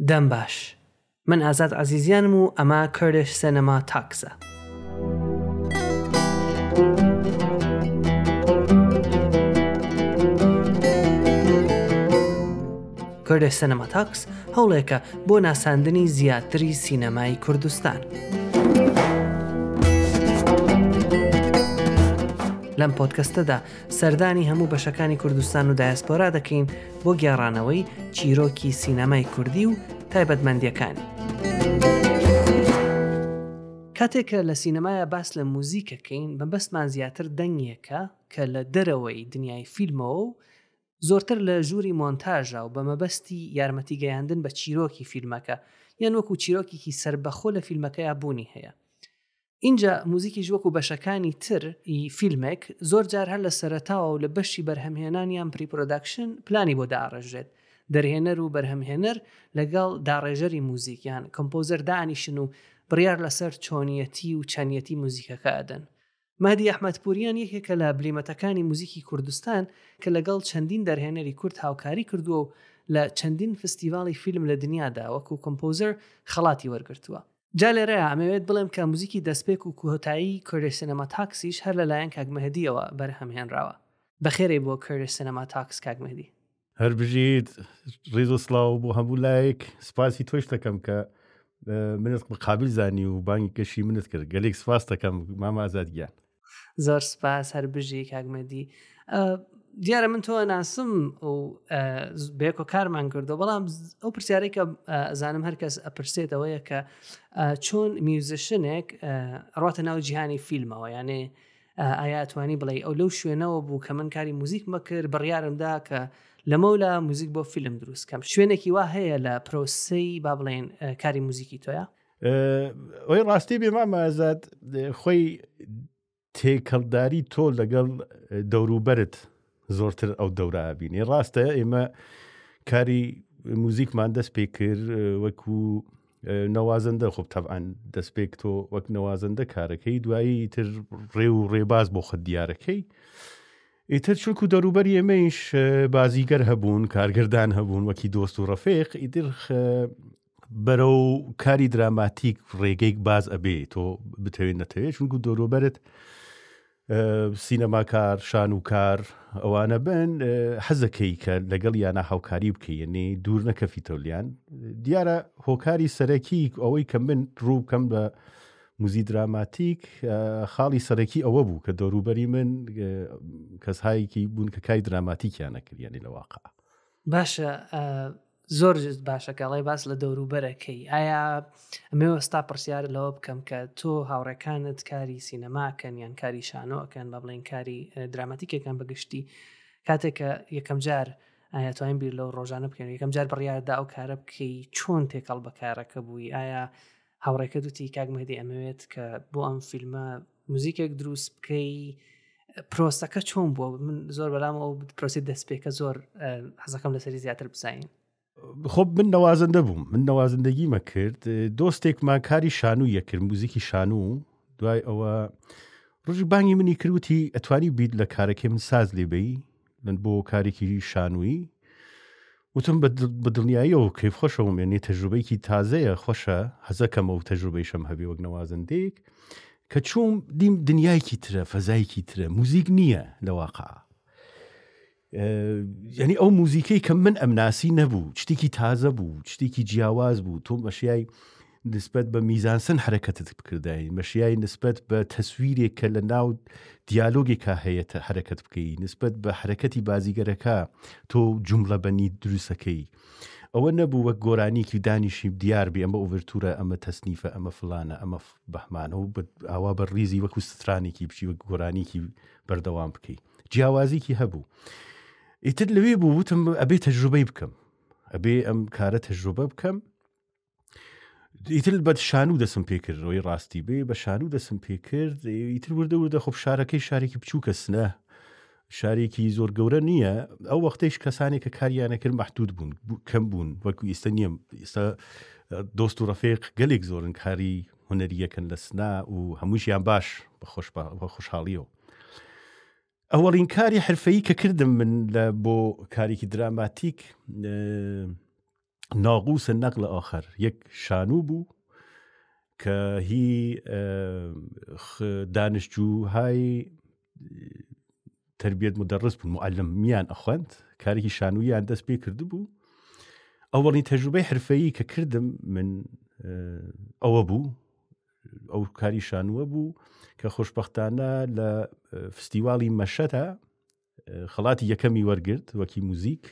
دەم باش من ئازاد عەزیزیانم و ئەمە کردش سینەما تاکسە. کردش سینەما تاکس هەوڵێکە بۆ ناساندنی زیاتری سینەمای کوردستان. لەم پۆدکەستەدا سەردانی هەموو بەشەکانی کوردستان و دایاسپۆرا دەکەین بۆ گێڕانەوەی چیرۆکی سینەمای کوردی و تایبەتمەندیەکانی. کاتێکە لە سینەمایە باس لە موزیکەکەین بەبەستمان زیاتر دەنگێکە کە لە دەرەوەی دنیای فیلمەوە و زۆرتر لە ژووری مۆنتاژە و بە مەبەستی یارمەتی گەیاندن بە چیرۆکی فیلمەکە یان وەکو چیرۆکێکی سربەخۆ لە فیلمەکەیە بوونی هەیە. اینجا موزیکیش وەکو بەشەکانی تر فیلمێک زۆر جار هەر لە سەرەتاوە و لە بەشی بەرهەمهێنانیان پریپرۆداکشن پلانی بۆ داڕێژێت. دەرهێنەر و بەرهەمهێنەر لەگەڵ داڕێژەری موزیکیان کۆمپۆزەر دانیشن و بڕیار لەسەر چۆنیەتی و چەنیەتی موزیکەکە ئەدەن. مهدی ئەحمەدپوریان یەکێکە لە بلیمەتەکانی موزیکی کوردستان کە لەگەڵ چەندین دەرهێنەری کورد هاوکاری کردووە و لە چەندین فستیڤاڵی فیلم لە دنیادا وەکو کۆمپۆزەر خەڵاتی وەرگرتووە. جا لێرەیە ئەمەوێت بڵێم کە موزیکی دەستپێک و کوهۆتایی کردش سینەما تاکسیش هەر لەلایەن کاک مەهدیەوە بەرهەمهێنراوە. بەخێرەی بۆ کردش سینەما تاکس کاک مەهدی. هەر بژیت ڕێز و سڵاو بۆ هەموو لایەک سپاسی تۆش دەکەم کە منت قابل زانی و بانگی کەشی منت کرد. گەلێک سپاس دەکەم مام ئازادگیان. زۆر سپاس هەر بژی کاک مەهدی. دیارە من تۆ ناسم و بێکۆ کارمان کردو بەڵام ئەو پرسیارەی کە زانم هەر کەس ئەپرسێتەوەیە کە چۆن میوزیشنێک ڕاتە ناو جیهانی فیلمەوە، یانێ ئایا توانی بڵێ ئەو لەو شوێنەوە بوو کە من کاری موزیک مەکرد بڕیارمدا کە لەمەولا موزیک بۆ فیلم دروست کەم شوێنێکی وا هەیە لە پرۆسەی با بڵێن کاری موزیکی تۆیە؟ ئەوی ڕاستی بێ مام ئازاد خۆی تێکەڵداری تۆ لەگەڵ دەوروبەرت زۆرتر ئەو دەورە بینی. ڕاستە ئێمە کاری موزیکمان دەست پێ کرد وەکو نەوازەندە، خۆب تەبعاً دەست پێک تۆ وەک نەوازەندە کارەکەی، دوایی تر ڕێ و ڕێباز بۆ خەت دیارەکەی، ئیتر چونکو دەوروبەری ئێمەیش بازیگەر هەبوون، کارگردان هەبوون وەکی دۆست و ڕەفیق، ئیتر بەرەو کاری دراماتیک ڕێگەیەک باز ئەبێ تۆ بتەوێت نەتەوێت، چونکو دەوروبەرت سینەماکار شانوکار ئەوانە بن حەزەکەی کە لەگەڵ یانە هاوکاری بکەی، یعنی دوور نەکەفیتەولیان. دیارە هۆکاری سەرەکی ئەوەی کە من ڕوو بکەم بە موزی دراماتیک خاڵی سەرەکی ئەوە بوو کە دەوروبەری من کەسهایەکی بوون کە کاری دراماتیکیان نەکرد، یعنی لە واقع. باشە، زۆر باشە کەڵی باس لە دەوروبەرەکەی. ئایا ئەمێ ئێستا پرسیار لەوە بکەم کە تۆ هاوڕێکانت کاری سینەماکەن یان کاری شانۆکەن با بڵێن کاری دراماتیکەکان بەگشتی، کاتێککە یەکەم جار ئایا توانین بیر لەو ڕۆژانە بکەن یەکەم جار بڕیاردا ئەو کارە بکەی چۆن تێکەڵ بە کارەکە بووی؟ ئایا هاوڕێکە دوتی کاک مەهدی ئەمەوێت کە بۆ ئەم فیلمە موزیکێک دروست بکەی، پرۆسەکە چۆن بووە؟ من زۆر بەلام ئەو پرۆسی دەستپێکە زۆر حەزەکەم لەسەری زیاتر بزانین. خۆب من نەوازەندە بووم، من نەوازەندەگیمە کرد، دۆستێکمان کاری شانوویە کرد، موزیکی شانوو. دوای ئەوە ڕۆژی بانگی منی کردوتی ئەتوانی بیت لە کارەکەی من ساز لێبەی من بۆ کارێکی شانووی. وتم بە دڵنیاییەوە کەیف خۆشەوم، یعنی تەجروبەیەکی تازەیە، خۆشە، حەزەکەم ئەو تەجروبەیشم هەبێ وەک نەوازەندەیەک کە چۆم دیم دنیایکی ترە، فەزایکی ترە، موزیک نییە لە واقع. یعنی ئەو موزیکەی کە من ئەمناسی نەبوو، شتێکی تازە بوو، شتێکی جیاواز بوو. تۆ مەشیای نسبەت بە میزانسن حرەکەتت بکردای، مەشیای نسبەت بە تەسویرێک کە لە ناو دیالۆگێکا هەیە حرەکەت بکەی، نسبەت بە حرەکەتی بازیگەرەکە تۆ جوملە بەنی دروستەکەی. ئەوە نەبوو وەک گۆرانیکی دانیشی دیار بێ ئەمە ئۆڤرتورە، ئەمە تەسنیفە، ئەمە فلانە، ئەمە بەهمانە و ئاوا بە ڕیزی وەکو سترانێکی بچی وەک گۆرانیکی بەردەوام بکەی. جیاوازیکی هەبوو. ئیتر لەوێ بوو وتم ئەبێ تەجروبەی بکەم، ئەبێ ئەم کارە تەجروبە بکەم. ئیتر بە شانوو دەسم پێ کرد، ڕۆی ڕاستی بێ بە شانوو دەسم پێ کرد. ئیتر وردە خۆب شارەکەی شارێکی بچووکە سنە، شارێکی زۆر گەورە نییە. ئەو وەختەیش کەسانێک کە کاریانە کرد مەحدود بوون، کەم بوون، وەکو ئێستا نییە. ئێستا دۆست و ڕەفیق گەلێک زۆرن کاری هونەریەکەن لە سنا و هەمووشیان باش بە خۆشحاڵیەوە. ئەوەڵین کاری حرفەیی کە کردم من بۆ کارێکی دراماتیک ناقوس النقل آخر یک شانو بو که هی دانشجوهای تربیت مدرس بوون معلمیان ئەخوەند کارێکی شانوویان دەست پێ کرد بوو. ئەوەڵی تەجروبەی حرفەیی کە کردم من ئەوە بوو، ئەو کاری شانووە بوو کە خۆشبەختانە لە فستیواڵی مەشەتە خەڵاتی یەکەمی وەرگرت وەکی موزیک.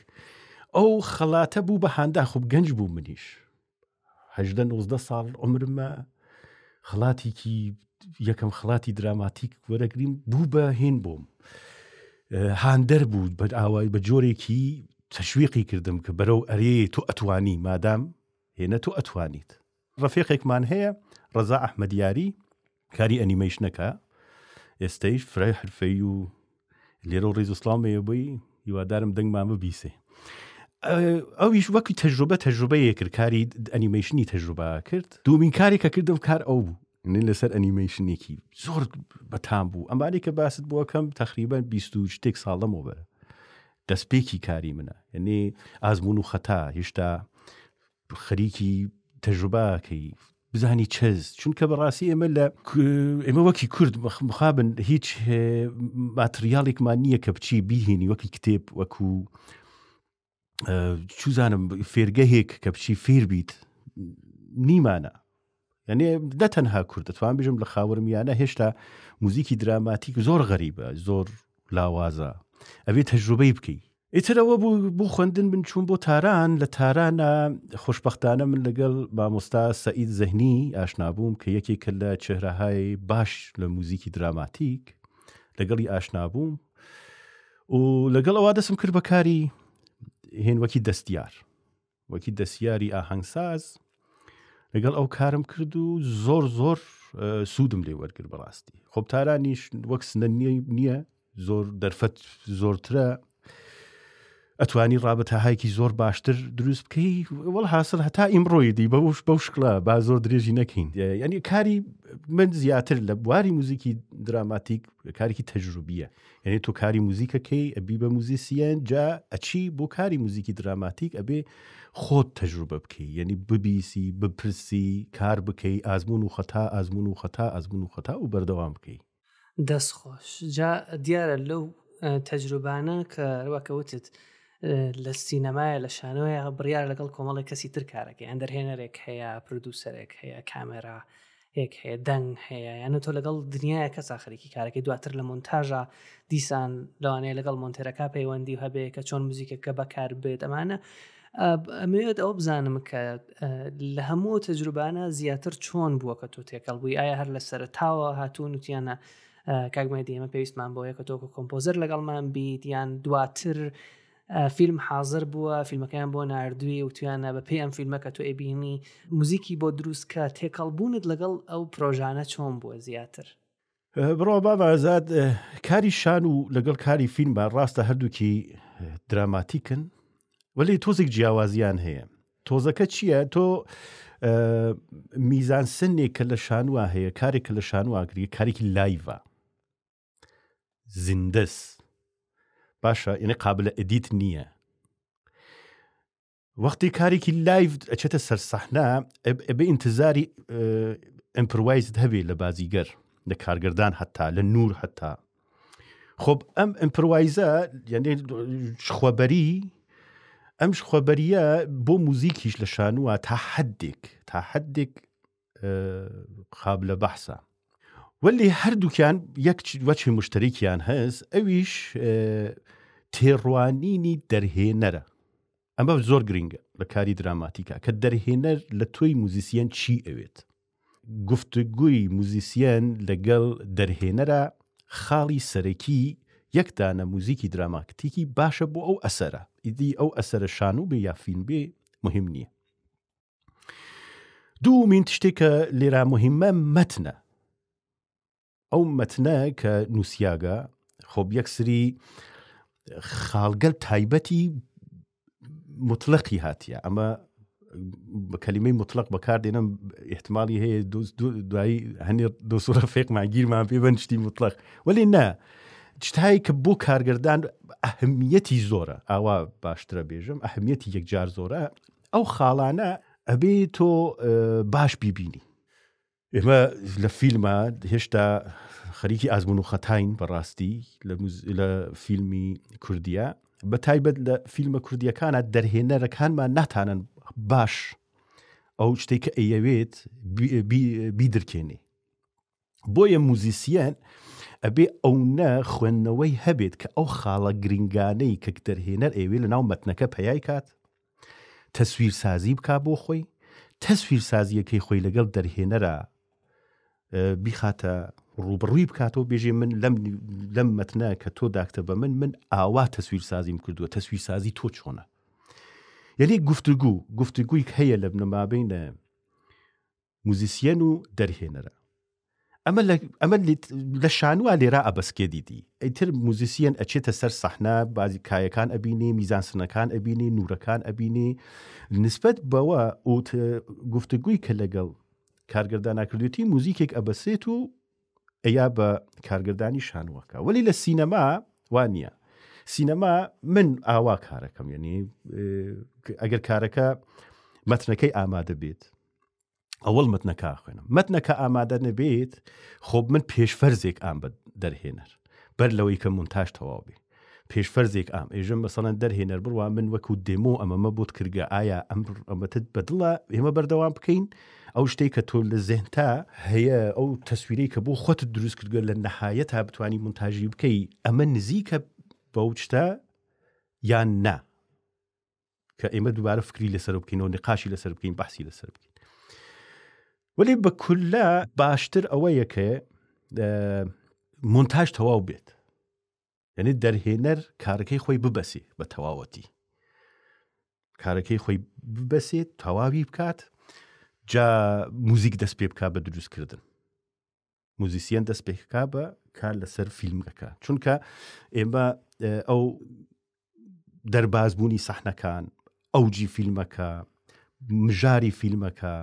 ئەو خەڵاتە بوو بە هاندا خوب گەنج بوو منیش 18-19 ساڵ عمرمە خەڵاتێکی یەکەم خەڵاتی دراماتیک وەرەگریم بوو بە هێن بووم هاندەر بوو بە ئاوای بە جۆرێکی تەشویقی کردم کە بەرەو ئەرێ تۆ ئەتوانی مادام هێنە تۆ ئەتوانیت. ڕەفیقێکمان هەیە ڕەزا ئەحمەدیاری کاری ئەنیمەیشنەکە ئێستەیش فرای حرفەی و لێرە و ڕێز ئیسلامەیە بووی هیوادارم دەنگمان ببیسێ. ئەویش وەکی تەجروبەیە کرد کاری ئەنیمەیشنی تەجروبە کرد. دومین کاری کە کردم کار ئەو بوو لەسەر ئەنیمەیشنێکی زۆر بەتام بوو. ئەمانی کە باست بووە کەم تقریبا 20 شتێک ساڵەمەوە بەرە دەستپێکی کاری منە، یعنی ئازمون و خەتا هێشتا خەریکی تەجروبەکەی بزانی چەز، چونکە بەڕاستی ئێمە وەکی کورد مخابن هیچ ماتریاڵێکمان نییە کە بچی بیهێنی وەکی کتێب وەکو چوزانم فێرگەهێک کە بچی فێر بیت نیمانە. یعنی نەتەنها کورد دەتوان بژم لە خاوەرمیانە هێشتا موزیکی دراماتیک زۆر غەریبە زۆر لاوازە ئەوێ تەجروبەی بکەی. ئیترەوە بوو خوێندن من چوون بۆ تاران. لە تارانە خۆشبەختانە من لەگەڵ مامۆستا سەعید زەهنی ئاشنابووم کە یەکێکە لە چێهرەهای باش لە موزیکی دراماتیک لەگەڵی ئاشنابووم و لەگەڵ ئەوە دەسم کرد بەکاری هێن وەکی دەستیاری ئاهەنگساز لەگەڵ ئەو کارم کرد و زۆر سوودم لێ وەرگرت. بەڕاستی خۆب تارانیش وەک سنە نییە زۆر دەرفەت زۆرترە ئەتوانی ڕابەتەهایەکی زۆر باشتر دروست بکەی وەڵ حاصل هەتا ئیمڕۆیدی بەو شکڵە با زۆر درێژی نەکەین. یعنی کاری من زیاتر لە بواری موزیکی دراماتیک کارێکی تەجروبیە. یعنی تۆ کاری موزیکەکەی ئەبی بە موزیسیەن جا ئەچی بۆ کاری موزیکی دراماتیک ئەبێ خۆت تەجروبە بکەی، یعنی ببیسی بپرسی کار بکەی ئازمون و خەتا و بەردەوام بکەی. دەستخۆش جا دیارە لەو تەجروبانە کە ڕواکەوتت لە سینەمایە لە شانۆیە بڕیار لەگەڵ کۆمەڵی کەسی تر کارەکەی ئەندەر هێنەرێک هەیە پرودوسەرێک هەیە کامێرا هەیەک هەیە دەنگ هەیە یانە تۆ لەگەڵ دنیاە کەسا خەریکی کارەکەی دواتر لە مۆنتاژە دیسان لەوانەیە لەگەڵ مۆنتێرەکە پەیوەندی هەبێ کە چۆن موزیکەکە بەکار بێت. ئەمانە ئەمەوێت ئەو بزانم کە لە هەموو تەجروبانە زیاتر چۆن بووە کە تۆ تێکەڵ بووی ئایا هەر لە سەرتاوە هاتوون وتیانە کاگمەدی ئێمە پێویستمان بۆیە کە تۆکە کۆمپۆزەر لەگەڵمان بیت یان دواتر فیلم حاضر بووە فیلمەکەیان بۆ ناردووی و تویانە بە پێی ئەم فیلمەکە تۆ ئەبینی موزیکی بۆ دروستکە تێکەڵبوونت لەگەڵ ئەو پرۆژانە چۆن بووە زیاتر؟ بڕۆ بابازاد کاری شان و لەگەڵ کاری فیلم با ڕاستە هەردووکی دراماتیکن ولی تۆزێک جیاوازیان هەیە. تۆزەکە چییە؟ تۆ میزان سنێک کە لە شانوە هەیە کارێک کە لە شانواگری کارێکی لایڤە زیندەس باشە یعنی قابلە ئەدیت نییە. وەختی کارێکی لایڤ ئەچێتە سەر سەحنە ئەبێ ئینتزاری ئەمپروایزت هەبێ لە بازیگەر لە کارگەردان هەتا لە نور هەتا. خۆب ئەم ئەمپروایزە یعنی شخوەبەری ئەم شخوەبەریە بۆ موزیکیش لە شانووە تا حەدێک قابلە بەحسە. ولی هەردووکیان یەک وەچی مشتەرێکیان هەست ئەویش تێڕوانینی دەرهێنەرە. ئەمە زۆر گرنگە لە کاری دراماتیکە کە دەرهێنەر لە تۆی موزیسیەن چی ئەوێت. گفتگوی موزیسیەن لەگەڵ دەرهێنەرە خاڵی سەرەکی یەکدانە موزیکی دراماتیکی باشە بۆ ئەو ئەسەرە ئیدی ئەو ئەسەرە شانوو بێ یا فیلم بێ مهم نییە. دوومین شتێکە لێرە مهمە مەتنە. ئەو مەتنە کە نووسیاگە خۆب یەکسری خاڵگەل تایبەتی مطلقی هاتیە. ئەمە بە کەلیمەی مطلق بەکاردێنم احتمالی هەیە دوایی هەنێ دۆسوورە فێقمان گیرمان پێ بەن شتی مطلق ولی نە شتایی کە بۆ کارگەردان ئەهمیەتی زۆرە ئاوا باشترە بێژم ئەهمیەتی یەکجار زۆرە ئەو خاڵانە ئەبێ تۆ باش بیبینی. ئێمە لە فیلمە هێشتا خەریکی ئازمون و خەتاین بەڕاستی لە فیلمی کوردیە، بە تایبەت لە فیلمە کوردیەکانە دەرهێنەرەکانمان ناتانن باش ئەو شتێک کە ئەیەوێت بیدرکێنێ. بۆیە موزیسیەن ئەبێ ئەو نە خوێندنەوەی هەبێت کە ئەو خاڵە گرنگانەی کە دەرهێنەر ئێوێ لە ناو مەتنەکە پەیای کات، تەسویر سازی بکا بۆ خۆی، تەسویر سازیەکەی خۆی لەگەڵ دەرهێنەرە بیخاتە ڕوبڕووی بکاتەوە بێژێ من لەم مەتنە کە تۆ داکتە بە من ئاوا تەسویر سازیم کردووە، تەسویر سازی تۆ چۆنە. یعنی گفتگووی هەیە لە بنەمابینە موزیسیەن و دەرهێنەرە. ئەمە لە شانووە لێرا ئەبەسکێ دیدی ئەیتر موزیسیەن ئەچێتە سەر سەحنا بازی کایەکان ئەبینێ، میزانسنەکان ئەبینێ، نورەکان ئەبینێ، نسبەت بەوە گفتگووی کە لەگەڵ کارگرداناکردوێتی موزیکێک ئەبەسێت و ئەیا بە کارگردانی شانوەکە. وەلی لە سینەما وانە. سینەما من ئاوا کارەکەم، یعنی ئەگەر کارەکە مەتنەکەی ئامادە بێت ئەوەڵ مەتنەکە خوێنم، مەتنەکە ئامادە نەبێت خۆب من پێشفەرزێک ئام بە دەرهێنەر بەر لەوەی کە مونتاژ تەواو بێ، پێشفەرزێک ئام ئێژم بەسەڵەن دەرهێنەر بڕوا من وەکو دێمۆ ئەمەمە بۆت کردگە ئایا ئەمەتت بەدڵە ئێمە بەردەوام بکەین ئەو شتێک کە تۆ لە زێنتا هەیە ئەو تەسویرەی کە بۆ خۆت دروست کردگە لە نەهایەت تا بتوانی مونتاژی بکەی ئەمە نزیکە بەو شتە یان نا کە ئێمە دووبارە فکری لەسەر بکەینەوە، نقاشی لەسەر بکەین، بەحسی لەسەر بکەین. ولی بە کولە باشتر ئەوەیە کە مونتاژ تەواو بێت، یعنی دەرهێنەر کارەکەی خۆی ببەسێ بە تەواوەتی، کارەکەی خۆی ببەسێت تەواوی بکات، جا موزیک دەست پێ بکات بە دروستکردن، موزیسیەن دەست پێ بکات بە کار لەسەر فیلمەکە، چونکە ئێمە ئەو دەربازبوونی سەحنەکان، ئەوجی فیلمەکە، مژاری فیلمەکە،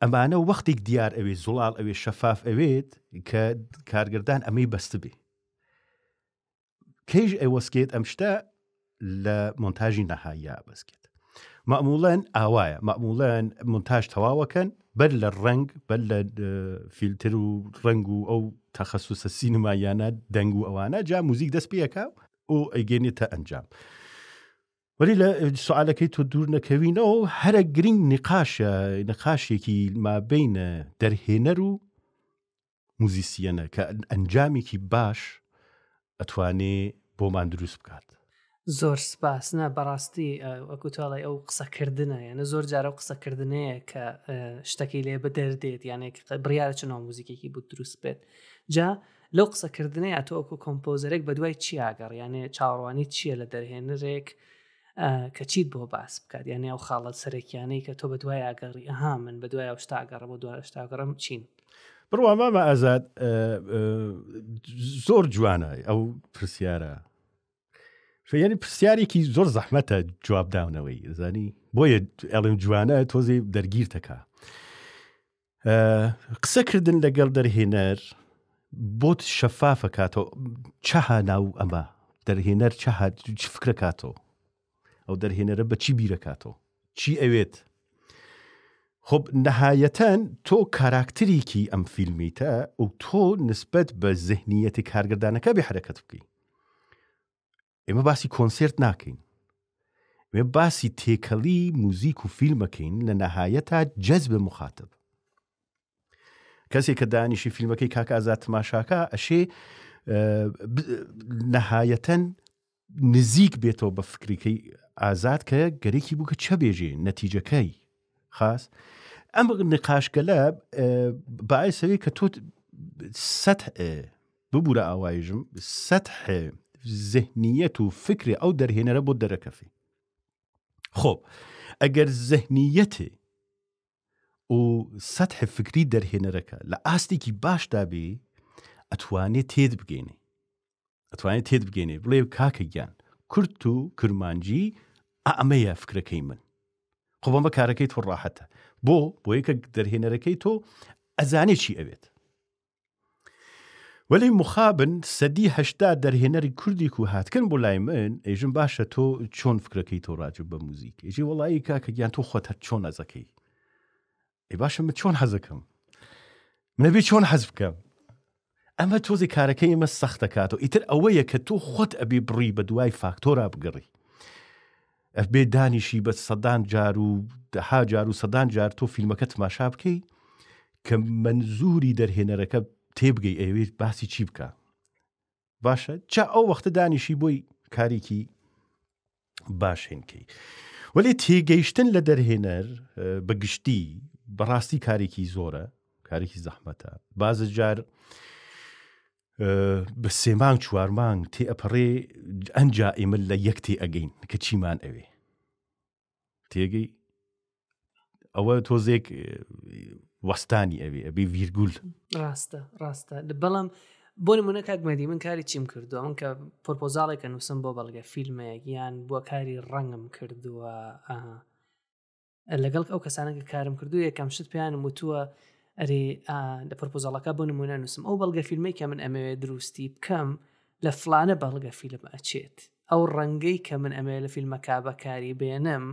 ئەمانە وەختێک دیار ئەوێ زوڵاڵ ئەوێ شەفاف ئەوێت کە کارگردان ئەمەی بەستە بێ. کەیژ ئەوەسکێت ئەم شتە لە مۆنتاژی نەهاییە بەسکێت. مەعموڵەن ئاوایە، مەعموڵەن مۆنتاژ تەواوەکەن بەر لە ڕنگ بەر لە فیلتر و ڕنگ و ئەو تەخەسوسە سینمایانە دەنگ و ئەوانە جا موزیک دەست پێەکە و ئەیگەێنێتە ئەنجام. ولی لە سوالەکەی تۆ دوور نەکەوینەوە هەرە گرنگ نقاشێکی مابینە دەرهێنەر و موزیسیەنە کە ئەنجامێکی باش ئەتوانێ بۆمان دروست بکات. زۆر سپاس. نە بەڕاستی وەکو تاڵی ئەو قسەکردنە، یعنی زۆر جارە و قسەکردنەیە کە شتەکەی لێ بەدەردێت، یانێک بڕیارە چنەوە موزیکێکی بوو دروست بێت. جا لەو قسەکردنەیە تۆ ئەوکو کۆمپۆزەرێک بە دوای چی ئاگەڕ، یانێ چاوەڕوانی چییە لە دەرهێنەرێک کە چیت بۆ باس بکات، یعنی ئەو خاڵەت سەرەکیانەی کە تۆ بە دوای ئاگەڕی ئەها من بە دوای ئەو شتاگەڕە بۆ دوای شتاگەڕم چین. بڕوا مامە ئازاد زۆر جوانە ئەو پرسیارە، یعنی پرسیارێکی زۆر زەحمەتە جوابداونەوەی زانی، بۆیە ئەڵێم جوانە تۆزێ دەرگیرتەکە. قسەکردن لەگەڵ دەرهێنەر بۆت شەفافە کاتەوە چەها ناو ئەمە دەرهێنەر چ فکرە کاتەوە، ئەو دەرهێنەرە بە چی بیرەکاتەوە، چی ئەوێت. خب نەهایەتەن تۆ کاراکتەرێکی ئەم فیلمیتە و تۆ نسبەت بە زەهنیەتی کارگردانەکە بێ حرەکەت بکەین. ئێمە باسی کۆنسێرت ناکەین، ئێمە باسی تێکەڵی موزیک و فیلمەکەین لە نەهایەتە جەزب مخاتب. کەسێک کە دانیشی فیلمەکەی کاک ئازاد تەماشاکە ئەشێ نەهایەتەن نزیک بێتەوە بە فکریکەی ئازاد کە گەرێکی بوو کە چە بێژێ نەتیجەکەی خاص. ئەم نقاشگەلە باعثەوەی کە تۆ سەتح ببوورە ئاوایژم سەتح زەهنیەت و فکری ئەو دەرهێنەرە بۆ دەرەکەفی. خۆب ئەگەر زەهنیەتێ و سەتح فکری دەرهێنەرەکە لە ئاستێکی باشدا بێ ئەتوانێت تێت بگێنێ بڵێ کاکە گیان کورت و کرمانجی ئەمەیە فکرەکەی من، خۆ بەمە کارەکەی تۆ ڕاحەتە بۆ یەکە دەرهێنەرەکەی تۆ ئەزانێ چی ئەوێت. ولی مخابن سەدی هەشتا دەرهێنەری کوردی و هاتکن بۆ لای من ئێژم باشە تۆ چۆن فکرەکەی تۆ ڕاجب بە موزیک ئێژی وەڵایی کاکە گیان تۆ خۆت چۆن ئەزەکەی ئەی باشە من چۆن حەزەکەم منەبێ چۆن حەز بکەم ئەمە تۆزی کارەکەی ئمە سەختەکاتەوە ئیتر ئەوەیە کە تۆ خۆت ئەبێ بڕی بە دوای فاکتۆرا بگەڕی ئەبێ دانیشی بە سەدان جار و دەها جار و سەدان جار تۆ فیلمەکە تماشا بکەی کە منزوری دەرهێنەرەکە تێبگەی ئەوێت باسی چی بکە باشە چا ئەو وەختە دانیشی بۆی کارێکی باشێنکەی وەلی تێگەیشتن لە دەرهێنەر بەگشتی بەڕاستی کارێکی زۆرە کارێکی زەحمەتە بازە جار بە سێمانگ چوارمانگ تێ ئەپەڕێ ئەنجا ئێمە لە یەک تێ ئەگەین کە چیمان ئەوێ تێگەی ئەوە تۆزێک وەستانی ئەوێ ئەبێ ڤیرگول ڕاستە بەڵام بۆ نمونە کاکمەدی من کاری چیم کردووە من کە پۆرپۆزاڵێکە نووسم بۆ بەڵگە فیلمێک یان بۆ کاری ڕەنگم کردووە لەگەڵ ئەو کەسانەکە کارم کردو یەکەم شت پێیانم وتووە ئەرێ لە پۆرپۆزاڵەکە بۆ نمونە نووسم ئەو بەڵگە فیلمەی کە من ئەمەوێ دروستی بکەم لە فلانە بەڵگە فیلم ئەچێت ئەو ڕەنگەی کە من ئەمێ لە فیلمەکە بەکاری بێنم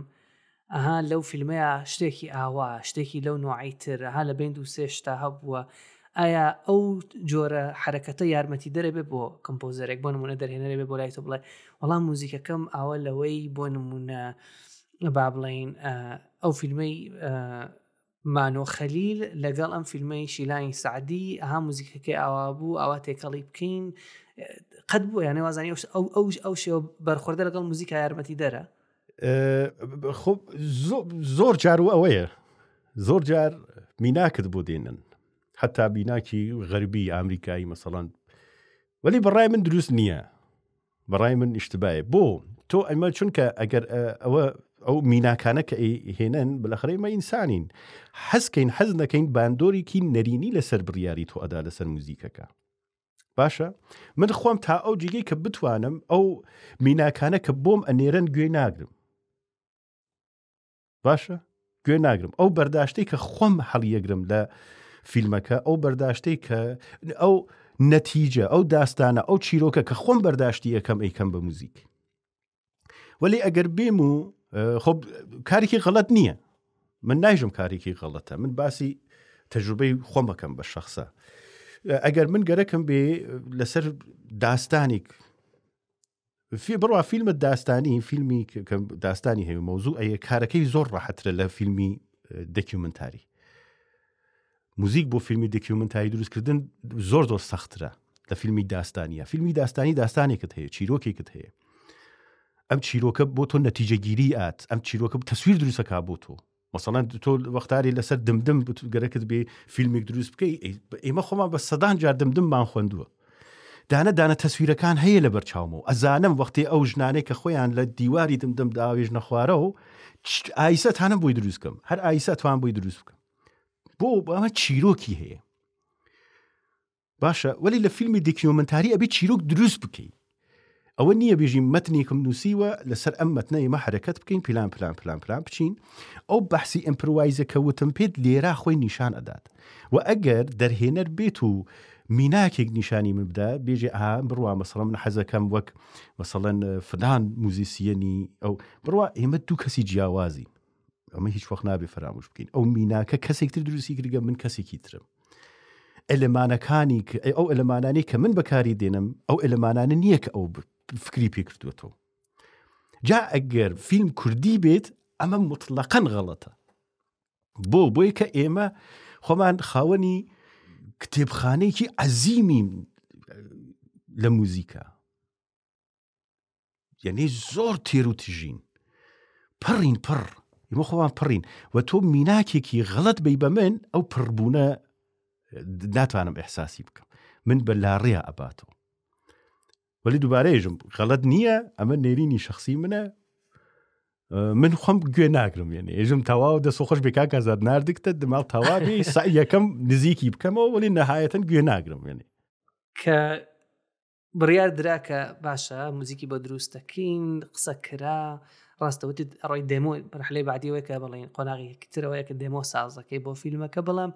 ئەها لەو فیلمەیە شتێکی ئاوا شتێکی لەو نوعیتر هە لە بین دو سێشتا هەبووە ئایا ئەو جۆرە حرەکەتە یارمەتی دەرەبێ بۆ کمپۆزەرێک بۆ نمونە دەرهێنەرێ بێ بۆ لای تۆ بڵێ وەڵام موزیکەکەم ئاوە لەوەی بۆ نمونە با بڵین ئەو فیلمەی مانۆ خەلیل لەگەڵ ئەم فیلمەی شیلانی سعدی ئەها موزیکەکەی ئاوا بوو ئاوا تێکەڵی بکەین قەت بوو یانێ وازانی ئەو شێوە بەرخوردە لەگەڵ موزیکە یارمەتی دەرە خب زۆر جار و ئەوەیە زۆر جار میناکت بۆ دێنن حتا بیناکی غەربی ئامریکایی مەسەڵەن ولی بەڕای من دروست نییە بەڕای من ئیشتبایە بۆ تۆ ئەمە چونکە ئەگەر ئەو میناکانە کە هێنن بەلەخەرەی ئینسانین حەزکەین حەز نەکەین باندۆرێکی نەرینی لەسەر بڕیاری تۆ ئەدا لەسەر موزیکەکە باشە من خۆم تا ئەو جێگەی کە بتوانم ئەو میناکانە کە بۆم ئەنێرن گوێ ناگرم باشە گوێ ناگرم ئەو بەرداشتەی کە خۆم هەڵیەگرم لە فیلمەکە ئەو بەرداشتەی کە ئەو نەتیجە ئەو داستانە ئەو چیرۆکە کە خۆم بەرداشتی یەکەم ئەیکەم بە موزیک ولی ئەگەر بێم و خۆ کارێکی غەڵەت نییە من نایژم کارێکی غەڵەتە من باسی تەجروبەی خۆمەکەم بە شەخصە ئەگەر من گەرەکەم بێ لەسەر داستانێک بڕوا فیلمە داستانی فیلمی داستانی هەیە مەوزوع ئەیە کارەکەی زۆر ڕاحەترە لە فیلمی دەکیومنتاری موزیک بۆ فیلمی دەکیومنتاری دروستکردن زۆر سەخترە لە فیلمی داستانیە فیلمی داستانی داستانێکت هەیە چیرۆکێکت هەیە ئەم چیرۆکە بۆ تۆ نەتیجەگیری ئات ئەم چیرۆکە تەسویر دروستەکا بۆ تۆ مەسەڵەن تۆ وەختاری لەسەر دمدم گەرەکت بێ فیلمێک دروست بکەی ئێمە خۆمان بە سەدان جار دمدممان خوێندووە دانە تەسویرەکان هەیە لە بەرچاومەوە ئەزانم وەختی ئەو ژنانەی کە خۆیان لە دیواری دمدم داوێژ نەخوارە و ئایسەتانە بۆی دروستکەم هەر ئایسەتوان بۆی دروست بکەم بۆ ئەمە چیرۆکی هەیە باشە ولی لە فیلمی دۆکیومنتاری ئەبێ چیرۆک دروست بکەی ئەوە نییە بێژین مەتنێکم نووسیوە لەسەر ئەم مەتنە ئێمە حرەکەت بکەین پلان بچین ئەو بەحسی ئەمپرۆوایزەکە وتم پێت لێرا خۆی نیشان ئەدات و ئەگەر دەرهێنەر بێت و میناکێک نیشانی من بدا بێژێ بڕوا مەسەڵەن من حەزەکەم وەک مەسەڵەن فلان موزیسیەنی ئەو بڕوا ئێمە دوو کەسی جیاوازی ئەمە هیچ وەخت نابێ فراموش بکەین ئەو میناکە کەسێکتر دروستی کردگە من کەسێکی ترم ئەلمانەکانی ئەو ئەلمانانی کە من بەکاری دێنم ئەو ئەلمانانە نییە کە ئەو فکری پێکردوێتەوە جا ئەگەر فیلم کوردی بێت ئەمە مطلقاً غەڵەتە بۆی کە ئێمە خۆمان خاوەنی کتێبخانەیەکی عەزیمین لە موزیکە یعنی زۆر تێر و تژین پڕین ئێمە خۆمان پڕین و تۆ میناکێکی غەڵەت بی بە من ئەو پڕبوونە ناتوانم ئەحساسی بکەم من بە لاڕێە ئەباتەوە ولی دووبارەیەژم غەڵەت نییە ئەمە نێرینی شخصی منە من خۆم گوێ ناگرم یعنی ئێژم تەواو دەسۆخۆش بێ کاک ئازاد ناردکتە دماڵ تەواوی یەکەم نزیکی بکەمەوە ولی نەهایەتەن گوێ ناگرم یعنی کە بڕیار دراکە باشە موزیکی بۆ دروستەکەین قسە کرا ڕاستەوتت ڕۆی دێمۆ ڕحلەی بعدیەوەی کە بڵێن قۆناغی ترەوەیە کە دێمۆ سازەکەی بۆ فیلمەکە بەڵام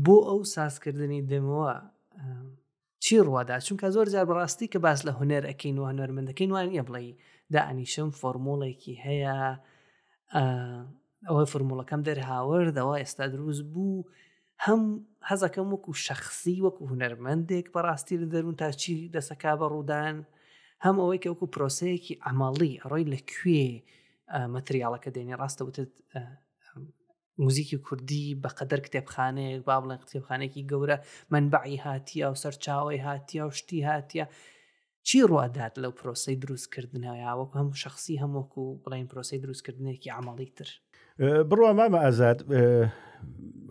بۆ ئەو سازکردنی دێمەوە چی ڕوادات چونکە زۆر جار بەڕاستی کە باس لە هونەر ئەکەین و هونەرمەندەکەین وانە بڵێ دائنیشم فۆرمۆڵێکی هەیە ئەوەی فۆرمۆڵەکەم دەرهاورد ئەوە ئێستا دروست بوو هەم حەزەکەم وەکو شەخصی وەکو هونەرمەندێک بەڕاستی لە دەروون تا چی دەسەکا بە ڕوودان هەم ئەوەی کە وەکو پرۆسەیەکی عەمەڵی ئەڕۆی لەکوێ مەتریاڵەکە دێنێ ڕاستەوتت موزیکی کوردی بەقەدەر کتێبخانەیەک با بڵێن کتێبخانێکی گەورە منبعی هاتیە و سەرچاوی هاتیە و شتی هاتیە چی ڕوادات لەو پرۆسەی دروستکردنەوە وەکو هەموو شخصی هەمووەکو بڵین پرۆسەی دروستکردنێکی عەمەڵی تر بڕوا مامە ئازاد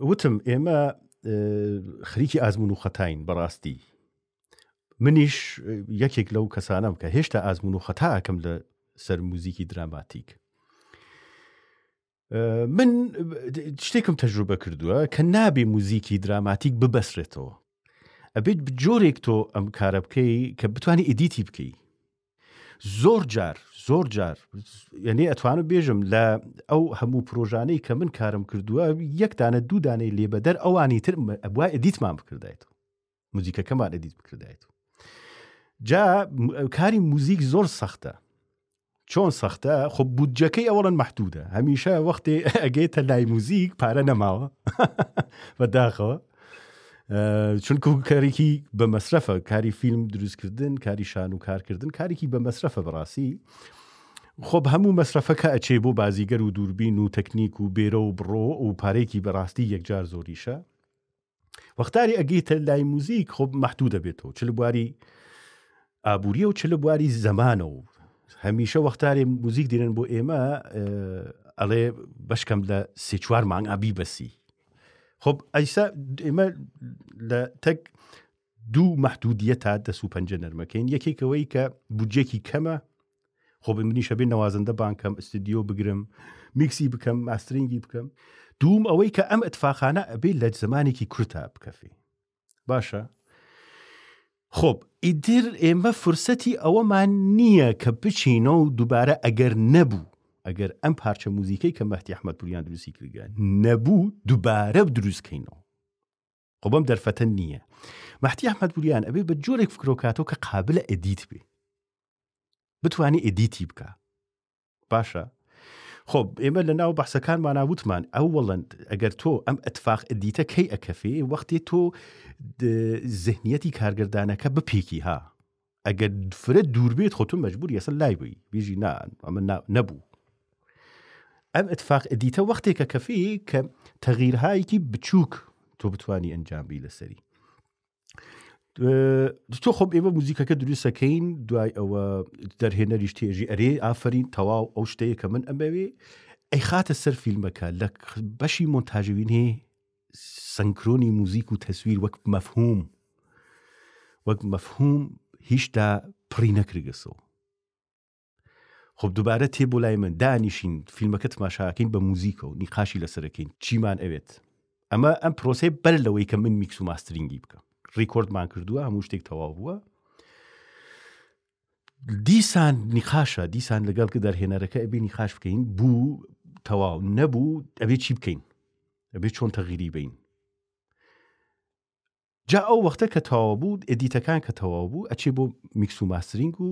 وتم ئێمە خەریکی ئازمون و خەتاین بەڕاستی منیش یەکێک لەو کەسانم کە هێشتا ئازمون و خەتا ئەکەم لە سەر موزیکی دراماتیک من شتێکم تەجروبە کردووە کە نابێ موزیکی دراماتیک ببەسرێتەوە ئەبێت جۆرێک تۆ ئەم کارە بکەی کە بتوانانی ئیدیتی بکەی زۆر جار یعنی ئەتوانم بێژم لە ئەو هەموو پرۆژانەی کە من کارم کردووە یەک دانە دوو دانەی لێبەدەر ئەوانی تر ئەبووە ئیدیتمان بکردایەوە موزیکەکەمان ئیدیت بکردایەوە جا کاری موزیک زۆر سەختە چۆن سەختە خۆ بودجەکەی ئەوڵەن مەحدودە هەمیشە وەختێ ئەگەیتە لای موزیک پارە نەماوە بەداخەوە چونکو کارێکی بە مەسرەفە کاری فیلم دروستکردن کاری شان و کارکردن کارێکی بە مەسرەفە بەڕاستی خۆب هەموو مەسرەفەکە ئەچێ بۆ بازیگەر و دووربین و تەکنیک و بێرە و بڕۆ و پارێکی بەڕاستی یەکجار زۆریشە وەختاری ئەگەیتە لای موزیک خۆب مەحدودە بێتەوە چ لە بواری ئابووریە و چ لە بواری زەمانە و هەمیشە وەختاری موزیک دێنن بۆ ئێمە ئەڵێ بەشکەم لە سێ چوار مانگ ئابی بەسی خب ئەیسا ئێمە لە تەک دوو مەحدودیە تا دەست و پەنجە نەرمەکەین یەکێکەوەی کە بودجێکی کەمە خۆ منیشە بێ نەوازەندە بانکەم ئستودیۆ بگرم میکسی بکەم ماسترینگی بکەم دووم ئەوەی کە ئەم ئەتفاقانە ئەبێ لە زمانێکی کورتە بکەفێ باشە خۆب ئیدر ئێمە فرسەتی ئەوەمان نییە کە بچینە و دووبارە ئەگەر نەبوو ئەگەر ئەم پارچە موزیکەی کە مەهدی ئەحمەدپوریان دروستی کردگەن نەبوو دووبارە دروستکەینەوە خۆ بەم دەرفەتە نییە مەهدی ئەحمەدپوریان ئەبێ بە جۆرێک فکرۆکاتەوە کە قابلە ئەدیت بێ بتوانی ئەدیتی بکە باشە خۆب ئێمە لە ناو بەحسەکانمان ناوتمان ئەوڵەن ئەگەر تۆ ئەم ئەتفاق ئەدیتە کەی ئەکەفێ وەختێ تۆ زەهنیەتی کارگردانەکە بپێکی ها ئەگەر فرە دوور بێت خۆ تۆ مەجبور یەسە لای بووی بێژی ئەمە نەبوو ئەم ئەتفاق ئەدیتە وەختێکە کەفێ کە تەغییرهایەکی بچووک تۆ بتوانی ئەنجامبی لەسەری تۆ خۆب ئێوە موزیکەکە دروستەکەین دوای ئەوە دەرهێنەریش تێژی ئەرێ ئافرین تەواو ئەو شتەیە کە من ئەمەوێ ئەی خاتە سەر فیلمەکە لە بەشی مۆنتاژوین هەیە سنکرۆنی موزیک و تەسویر وەک مەفهوم هیچدا پڕی نەکرگەسەوە خۆب دووبارە تێ بۆ لای من دانیشین فیلمەکە تماشاکەین بە موزیکە و نیقاشی لەسەرەکەین چیمان ئەوێت ئەمە ئەم پرۆسەی بەر لەوەی کە من میکس و ماسترینگی بکەم ڕیکۆردمان کردووە هەموو شتێک تەواو بووە دیسان نیقاشە دیسان لەگەڵ کە دەرهێنەرەکە ئەبێ نیقاش بکەین بوو تەواو نەبوو ئەبێ چی بکەین ئەبێ چۆن تەغییری بین جا ئەو وەختە کە تەواو بوو ئەدیتەکان کە تەواو بوو ئەچێ بۆ میکس و ماسترینگ و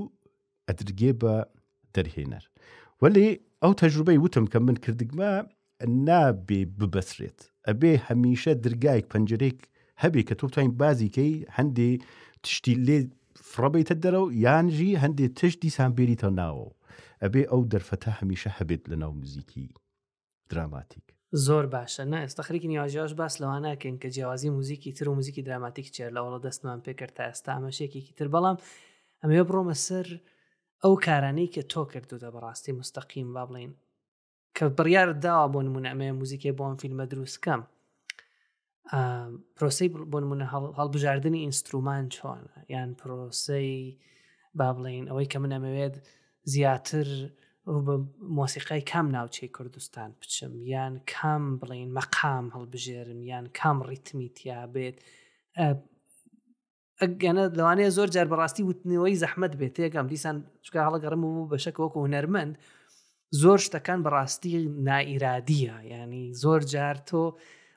ئەدرگێ بە دەرهێنەر وەلی ئەو تەجروبەی وتم کە من کردگمە نابێ ببەسرێت ئەبێ هەمیشە درگایك پەنجەرێک هەبێ کە تۆ بتوانین بازیکەی هەندێ تشتی لێ فڕەبیتە دەرەوە یانژی هەندێ تشت دیسان بێریتە ناوە ئەبێ ئەو دەرفەتە هەمیشە هەبێت لە ناو موزیکی دراماتیک زۆر باشە نه ئێستا خەریکی نیواژیاش باس لەوانەکەن کە جیاوازی موزیکی تر و موزیکی دراماتیک چێر لەوەڵە دەستمان پێکرد تا ئێستا ئەمەشێکێکی تر بەڵام ئەمەوێ بڕۆمە سەر ئەو کارانەی کە تۆ کردوتە بەڕاستی مستەقیم با بڵین کە بڕیارت داوە بۆ نمونە ئەمە موزیکی بۆ ئەم فیلمە دروستکەم پرۆسەی بۆ نمونە هەڵبژاردننی ئینسترومان چۆنە یان پرۆسەی با بڵین ئەوەی کە من ئەمەوێت زیاتر بە مۆسیقای کام ناوچەی کوردستان بچم یان کام بڵین مەقام هەڵبژێرم یان کام ڕیتمی تیا بێت ئەگەنە لەوانەیە زۆر جار بەڕاستی وتنەوەی زەحمەت بێت تێگەم دیسان چکە هەڵەگەڕم بوو بە شەکەوەکو هونەرمەند زۆر شتەکان بەڕاستی نائیرادیە ینی زۆر جار تۆ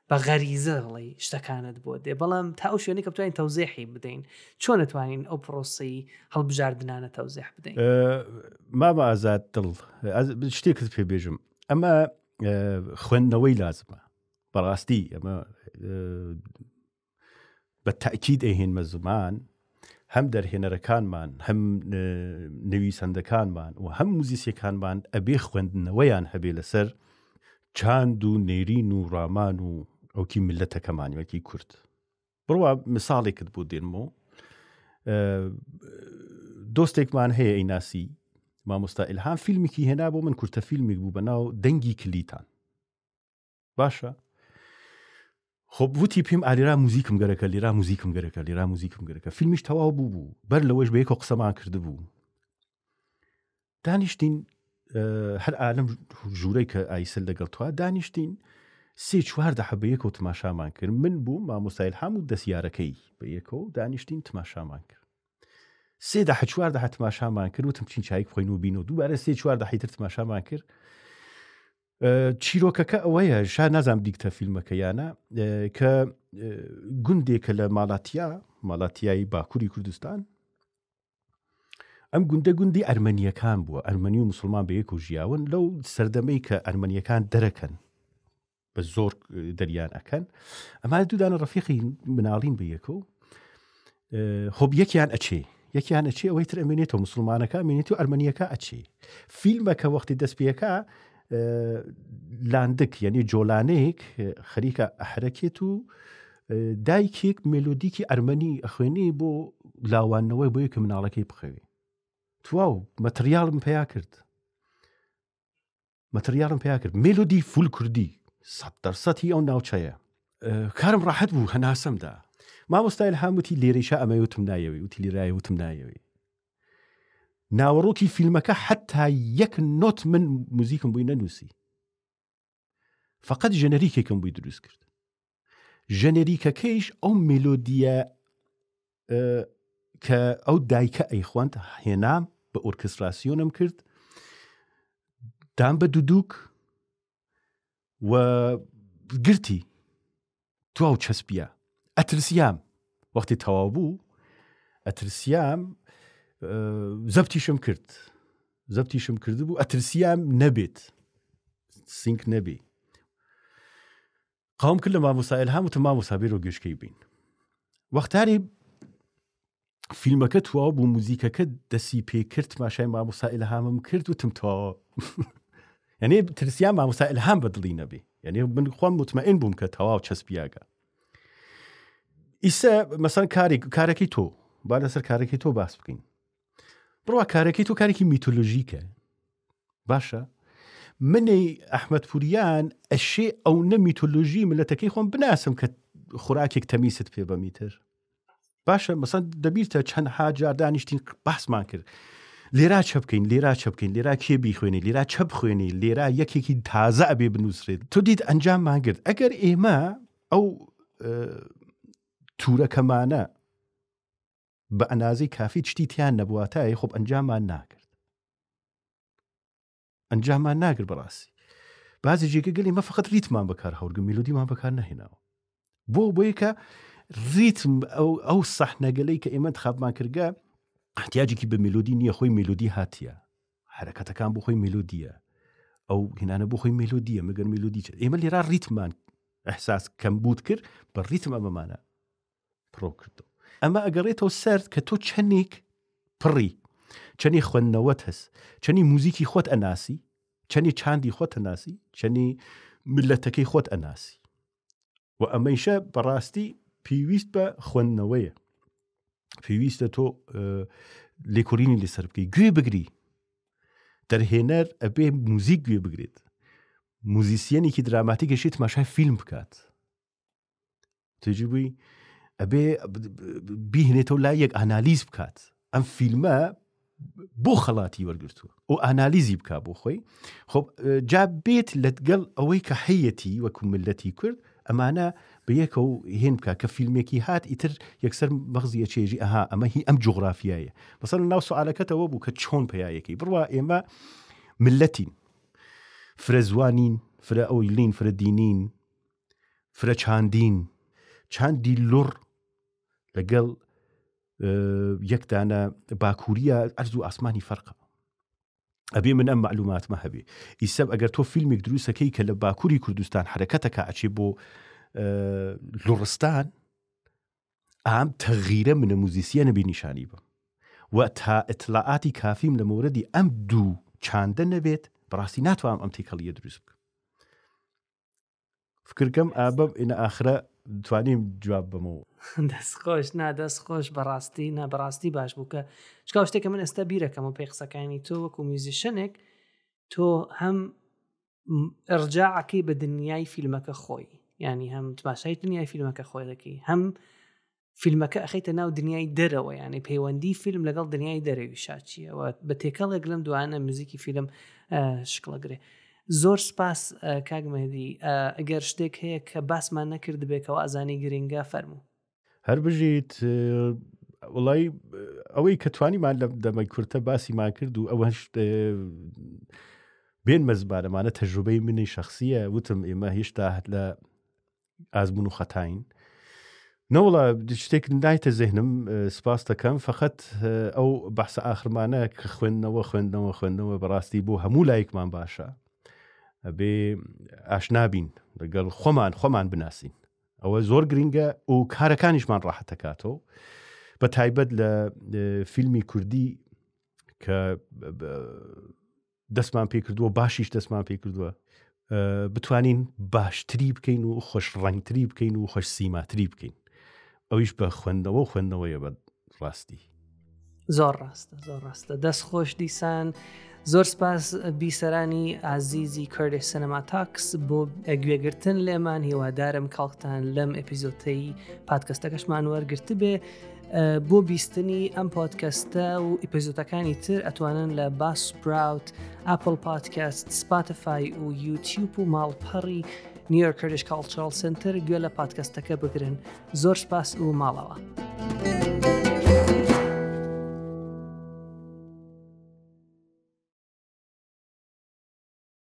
بە غەریزەڵی شتەکانت بۆ دێ بەڵام تا ئەو شوێنێک کە بتوانین تەوزیحی بدەین چۆن نتوانین ئەو پرۆسی هەڵبژاردنانە تەوزیح بدەین مامە ئازاد دڵ شتێکت پێ بێژم ئەمە خوێندنەوەی لازمە بەڕاستی ئەمە بە تاکید ئەهێنمە زمان هەم دەرهێنەرەکانمان هەم نویسەندەکانمان و هەم موزیسیەکانمان ئەبێ خوێندنەوەیان هەبێ لەسەر چاند و نێرین و ڕامان و ئەوکی ملەتەکەمانیوەکی کورد بڕوا مثالێکت بۆ دێنمەوە دۆستێکمان هەیە ئەیناسی مامۆستا ئیلهام فیلمێکی هێنا بۆ من کورتە فیلمێک بوو بەناو دەنگی کلیتان باشە خب وتی پێم ئالێرا موزیکم گەرەکە لێرا موزیکم گەرەکە لێرا موزیکم گەرەکە فیلمیش تەواو بوو بەر لەوەش بە یەکەوە قسەمان کرد بوو دانیشتین هەر عالم ژوورەی کە ئایسل لەگەڵ توە دانیشتین 3-4 دەحە بە یەکەوە تماشامان کرد من بوو مامۆستا ئیلهام و دەستیارەکەی بە یەکەوە دانیشتین تماشامان کرد 3-4 دەحە تماشامان کرد وتم چین چایک بخۆین و بینەوە دووبارە 3-4 دەحەیتر تماشامان کرد چیرۆکەکە ئەوەیە شا نازام دیکتە فیلمەکەیانە کە گوندێکە لە ماڵاتیایی باکووری کوردستان ئەم گوندە گوندی ئەرمەنیەکان بووە ئەرمەنی و مسلمان بە یەک و ژیاون لەو سەردەمەی کە ئەرمەنیەکان دەرەکەن بە زۆر دەریان ئەکەن ئەما دوودانە ڕەفیقی مناڵین بە یەکەوە خۆب یەکیان ئەچێ ئەوەی تر ئەمێنێتەوە مسلمانەکە ئەمێنێتی و ئەرمەنیەکە ئەچێ فیلمەکە وەختی دەستپێکە لاندک یعنی جۆلانەیەک خەریکە ئەحرەکێت و دایکێک مێلۆدیکی ئەرمەنی ئەخوێنی بۆ لاوانەوەی بۆ یەکە مناڵەکەی بخەوێ تواو مەتریالم پیا کرد مێلۆدی فول کوردی 100% ئەو ناوچەیە کارم ڕاحەت بوو هەناسەمدا مامۆستا ئیلهام وتی لێرەیشا ئەمە وتم نایەوێ وتی لێرایە وتم نایەوێ ناوەڕۆکی فیلمەکە حتا یەک نۆت من موزیکم بووی نەنووسی فقط ژەنەریکێکم بووی دروست کرد ژەنەریکەکەیش ئەو مێلۆدیە کە ئەو دایکە ئەیخواند هێنام بە ئۆرکستراسیۆنم کرد دام بە دوودوک و گرتی تواو چەسپیە ئەترسیام وەختی تەواو بوو ئەترسیام زەبتیشم کرد بوو ئەترسیام نەبێت سینک نەبێ قاوم کرد لە مامۆستا ئیلهام وتم مامۆستا بێرۆ گوێشکەی بین وەختاری فیلمەکە تواو بوو موزیکەکە دەسی پێ کرد ماشای مامۆستا ئیلهامم کرد وتم تەواو یعنی ترسیام مامۆستا ئیلهام بەدڵی نەبێ یعنی من خۆم مطمئن بووم کە تەواو چەسپیاگە ئیسا مەسەڵەن کارێکی تۆ با لەسەر کارێکی تۆ باس بکەین بڕوا کارێکی تۆ کارێکی میتۆلۆژیکە باشە منی ئەحمەد پوریان ئەشێ ئەو نە میتۆلۆژی ملەتەکەی خۆم بناسم کە خوراکێک تەمیست پێ بە میتر باشە مەسەڵەن دەبیرتە چەند جار دانیشتین باسمان کرد لێرا چە بکەین لێرا کێ بیخوێنی لێرا چە بخوێنی لێرا یەکێکی تازە ئەبێ بنووسرێت تۆ دیت ئەنجاممان کرد ئەگەر ئێمە ئەو توورەکەمانە بە ئەنازەی کافی شتی تیان نەبواتایە خۆب ئەنجاممان ناکرد بەڕاستی بازی جێگەگەلی مە فقط ریتمان بەکار هەورگم میلۆدیمان بەکار نەهێناوە بۆ یەکە ریتم ئەو سەحنەگەلەی کە ئێمە انتخابمان کردگە احتیاجێکی بە میلۆدی نییە خۆی میلۆدی هاتیە حرەکەتەکان بۆ خۆی میلۆدیە ئەو هێنانە بۆ خۆی میلۆدیە مەگەر میلۆدی ئێمە لێرا ریتمان ئەحساس کەمبوت کرد بە ریتم ئەمەمانە پڕۆ کردو ئەمە ئەگەڕێتەوە سەرد کە تۆ چەندێک پڕی چەندی خوێندنەوەت هەست چەندی موزیکی خۆت ئەناسی چەندی چاندی خۆت ئەناسی چەندی ملەتەکەی خۆت ئەناسی و ئەمەیشە بەڕاستی پێویست بە خوێندنەوەیە پێویستە تۆ لێکۆڵینی لەسەر بکەی گوێ بگری دەرهێنەر ئەبێ موزیک گوێ بگرێت موزیسیەنێکی دراماتیک گەشێت تماشای فیلم بکات تێجی بووی ئەبێ بیهێنێتەوە لای یەک ئانالیز بکات ئەم فیلمە بۆ خەڵاتی وەرگرتووە ئەو ئانالیزی بکات بۆ خۆی خۆ جا بێت لەگەڵ ئەوەی کە هەیەتی وەکو ملەتی کورد ئەمانە بە یەکە و هێن بکە کە فیلمێکی هات ئیتر یەکسەر مەغزیە چێژی ئەها ئەمە هی ئەم جوغرافیایە مەسەڵەن ناو سوالەکەتەوە بوو کە چۆن پیاەکەی بڕوا ئێمە ملەتین فرە زوانین فرە ئەویلین فرە دینین فرە چاندی لڕ لەگەڵ یەکدانە باکووریە ئەرز و ئاسمانی فەرقە. ئەبێ من ئەم معلوماتمە هەبێ. ئیسەب ئەگەر تۆ فیلمێک دروستەکەی کە لە باکووری کوردستان حرەکەتەکە ئەچێ بۆ لوڕستان، ئام تەغیرە منە موزیسیە نەبێ نیشانی بم و تا ئەتلاعاتی کافیم لە مۆردی ئەم دوو چاندە نەبێت بەڕاستی ناتوانم ئەم تێکەڵیە دروست بکەم. فکرکەم ئابەم ئینە ئاخرە توانیم جواب بمەوە. دەستخۆش بەڕاستی باش بوو کە شکاو شتێکە من ئێستا بیرەکەم و پێی قسەکانی تۆ وەکو میوزیشنێک تۆ هەم ئەرجاعەکەی بە دنیای فیلمەکە خۆی، ینی هەم تماشای دنیای فیلمەکە خۆی دەکەی، هەم فیلمەکە ئەخەیتە ناو دنیای دەرەوە، یعنی پەیوەندی فیلم لەگەڵ دنیای دەرەوی شاچیەوە بە تێکەڵێک لەم دوانە موزیکی فیلم شکڵەگرێ. زۆر سپاس کاک مەهدی. ئەگەر شتێک هەیە کە باسمان نەکرد بێکەوە ئازانی گرنگە فەرموو. هەر بژیت وڵی ئەوەی کە توانیمان لە دەمەی کورتە باسیمان کرد و ئەوە بێن مەزبارەمانە تەجروبەی منی شخصیە. وتم ئێمە هێشتا لە ئازمون و خەتاین نەوڵە شتێک نایتە زێهنم سپاس دەکەم. فقط ئەو بەحسە ئاخرمانە کە خوێندنەوە بەڕاستی بۆ هەموو لایەکمان باشە بێ ئاشنابین لەگەڵ خۆمان بناسین. ئەوە زۆر گرنگە و کارەکانیشمان ڕاحەتەکاتەوە بە تایبەت لە فیلمی کوردی کە دەستمان پێ کردووە باشیش دەستمان پێ کردووە بتوانین باشتری بکەین و خۆش ڕەنگتری بکەین و خۆش سیماتری بکەین. ئەویش بە خوێندنەوەیە بە ڕاستی. زۆر ڕاستە دەست خۆش دیسان. زۆر سپاس بیسەرانی عزیزی کوردی سینەما تاکس بۆ گوێگرتن لێمان. هیوادارم کاڵتان لەم ئەپیزۆدەی پادکەستەکەشمان وەرگرت بێ. بۆ بیستنی ئەم پۆدکەستە و ئەپیزۆدەکانی تر ئەتوانن لە باسپراوت، ئاپل پادکەست، سپاتیفای و یوتیوب و ماڵپەڕی نیویۆرک کوردیش کالچرال سنتر گوێ لە پادکەستەکە بگرن. زۆر سپاس و ماڵەوە.